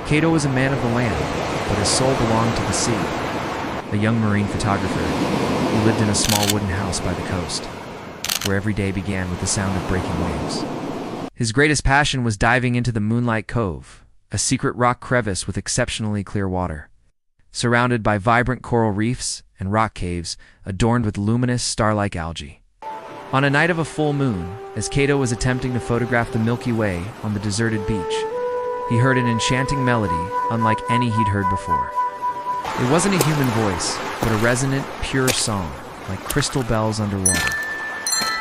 Kato was a man of the land, but his soul belonged to the sea. A young marine photographer, he lived in a small wooden house by the coast, where every day began with the sound of breaking waves. His greatest passion was diving into the Moonlight Cove, a secret rock crevice with exceptionally clear water. Surrounded by vibrant coral reefs and rock caves adorned with luminous, star-like algae. On a night of a full moon, as Kato was attempting to photograph the Milky Way on the deserted beach, he heard an enchanting melody unlike any he'd heard before. It wasn't a human voice, but a resonant, pure song, like crystal bells underwater.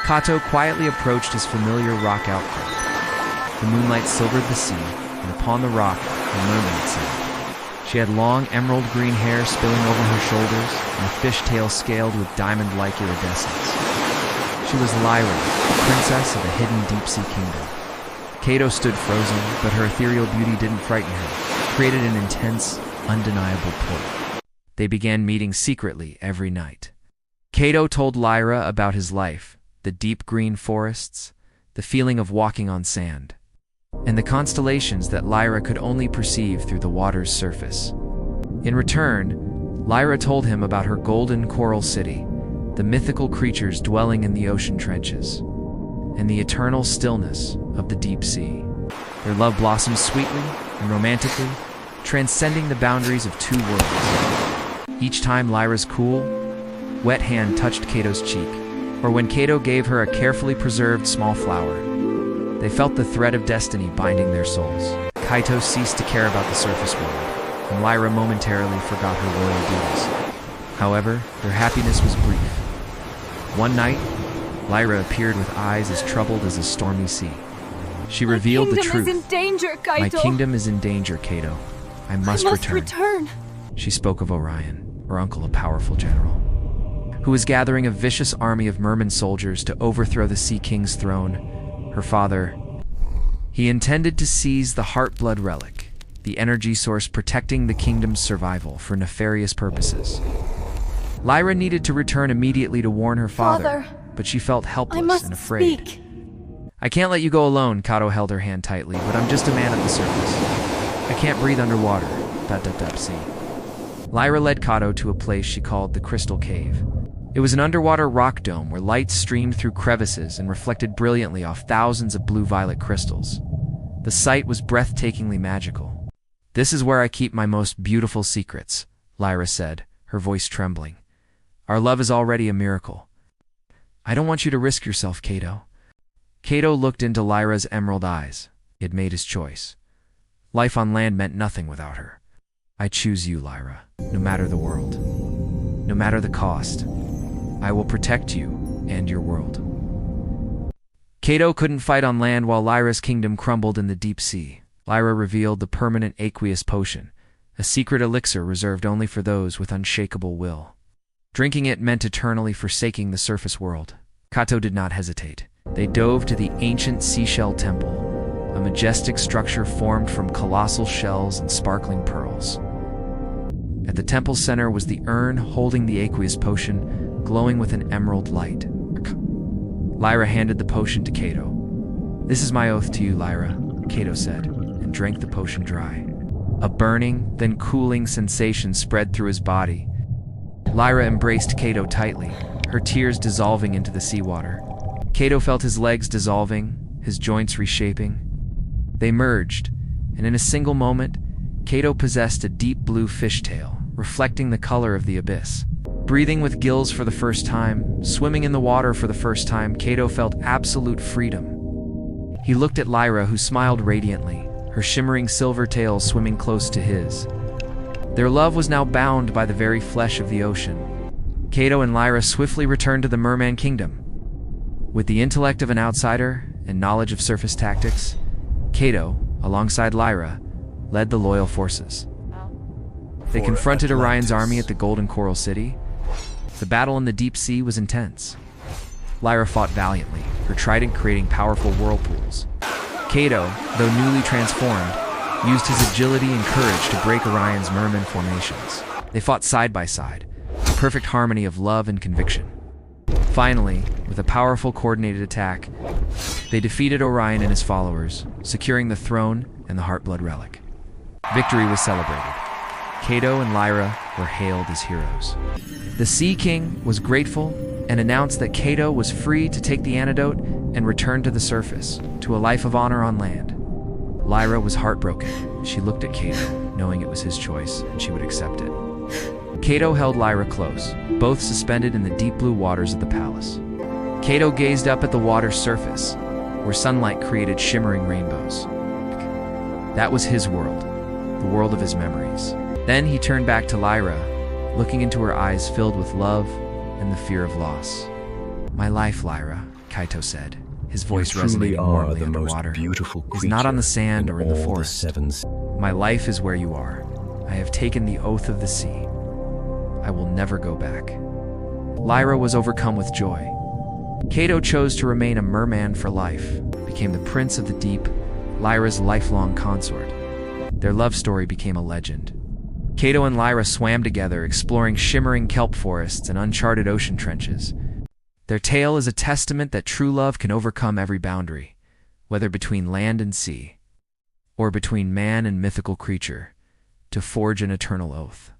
Kato quietly approached his familiar rock outcrop. The moonlight silvered the sea, and upon the rock, a mermaid sat. She had long emerald-green hair spilling over her shoulders, and a fishtail scaled with diamond-like iridescence. She was Lyra, the princess of a hidden deep-sea kingdom. Kato stood frozen, but her ethereal beauty didn't frighten him. It created an intense, undeniable pull. They began meeting secretly every night. Kato told Lyra about his life, the deep green forests, the feeling of walking on sand, and the constellations that Lyra could only perceive through the water's surface. In return, Lyra told him about her golden coral city, the mythical creatures dwelling in the ocean trenches, and the eternal stillness of the deep sea. Their love blossomed sweetly and romantically, transcending the boundaries of two worlds. Each time Lyra's cool, wet hand touched Kato's cheek, or when Kato gave her a carefully preserved small flower, they felt the thread of destiny binding their souls. Kaito ceased to care about the surface world, and Lyra momentarily forgot her royal duties. However, their happiness was brief. One night, Lyra appeared with eyes as troubled as a stormy sea. She revealed the truth. My kingdom is in danger, Kaito. My kingdom is in danger, Kato. I must return. She spoke of Orion, her uncle, a powerful general, who was gathering a vicious army of merman soldiers to overthrow the Sea King's throne. Her father, he intended to seize the Heartblood Relic, the energy source protecting the kingdom's survival for nefarious purposes. Lyra needed to return immediately to warn her father, but she felt helpless and afraid. Speak. I can't let you go alone, Kato held her hand tightly, but I'm just a man at the surface. I can't breathe underwater. See. Lyra led Kato to a place she called the Crystal Cave. It was an underwater rock dome where light streamed through crevices and reflected brilliantly off thousands of blue-violet crystals. The sight was breathtakingly magical. This is where I keep my most beautiful secrets, Lyra said, her voice trembling. Our love is already a miracle. I don't want you to risk yourself, Kato. Kato looked into Lyra's emerald eyes. He had made his choice. Life on land meant nothing without her. I choose you, Lyra, no matter the world, no matter the cost. I will protect you and your world. Kato couldn't fight on land while Lyra's kingdom crumbled in the deep sea. Lyra revealed the permanent aqueous potion, a secret elixir reserved only for those with unshakable will. Drinking it meant eternally forsaking the surface world. Kato did not hesitate. They dove to the ancient seashell temple, a majestic structure formed from colossal shells and sparkling pearls. At the temple's center was the urn holding the aqueous potion, glowing with an emerald light. Lyra handed the potion to Kato. This is my oath to you, Lyra, Kato said, and drank the potion dry. A burning, then cooling sensation spread through his body. Lyra embraced Kato tightly, her tears dissolving into the seawater. Kato felt his legs dissolving, his joints reshaping. They merged, and in a single moment, Kato possessed a deep blue fishtail, reflecting the color of the abyss. Breathing with gills for the first time, swimming in the water for the first time, Kato felt absolute freedom. He looked at Lyra, who smiled radiantly, her shimmering silver tail swimming close to his. Their love was now bound by the very flesh of the ocean. Kato and Lyra swiftly returned to the Merman Kingdom. With the intellect of an outsider and knowledge of surface tactics, Kato, alongside Lyra, led the loyal forces. They confronted Orion's army at the Golden Coral City. The battle in the deep sea was intense. Lyra fought valiantly, her trident creating powerful whirlpools. Kato, though newly transformed, used his agility and courage to break Orion's merman formations. They fought side by side, a perfect harmony of love and conviction. Finally, with a powerful coordinated attack, they defeated Orion and his followers, securing the throne and the Heartblood Relic. Victory was celebrated. Kato and Lyra were hailed as heroes. The Sea King was grateful and announced that Kato was free to take the antidote and return to the surface, to a life of honor on land. Lyra was heartbroken. She looked at Kato, knowing it was his choice and she would accept it. Kato held Lyra close, both suspended in the deep blue waters of the palace. Kato gazed up at the water's surface, where sunlight created shimmering rainbows. That was his world, the world of his memories. Then he turned back to Lyra, looking into her eyes filled with love and the fear of loss. "My life, Lyra," Kaito said, his voice resonating warmly underwater, "is not on the sand or in the forest. My life is where you are. I have taken the oath of the sea. I will never go back." Lyra was overcome with joy. Kato chose to remain a merman for life, became the prince of the deep, Lyra's lifelong consort. Their love story became a legend. Kato and Lyra swam together, exploring shimmering kelp forests and uncharted ocean trenches. Their tale is a testament that true love can overcome every boundary, whether between land and sea, or between man and mythical creature, to forge an eternal oath.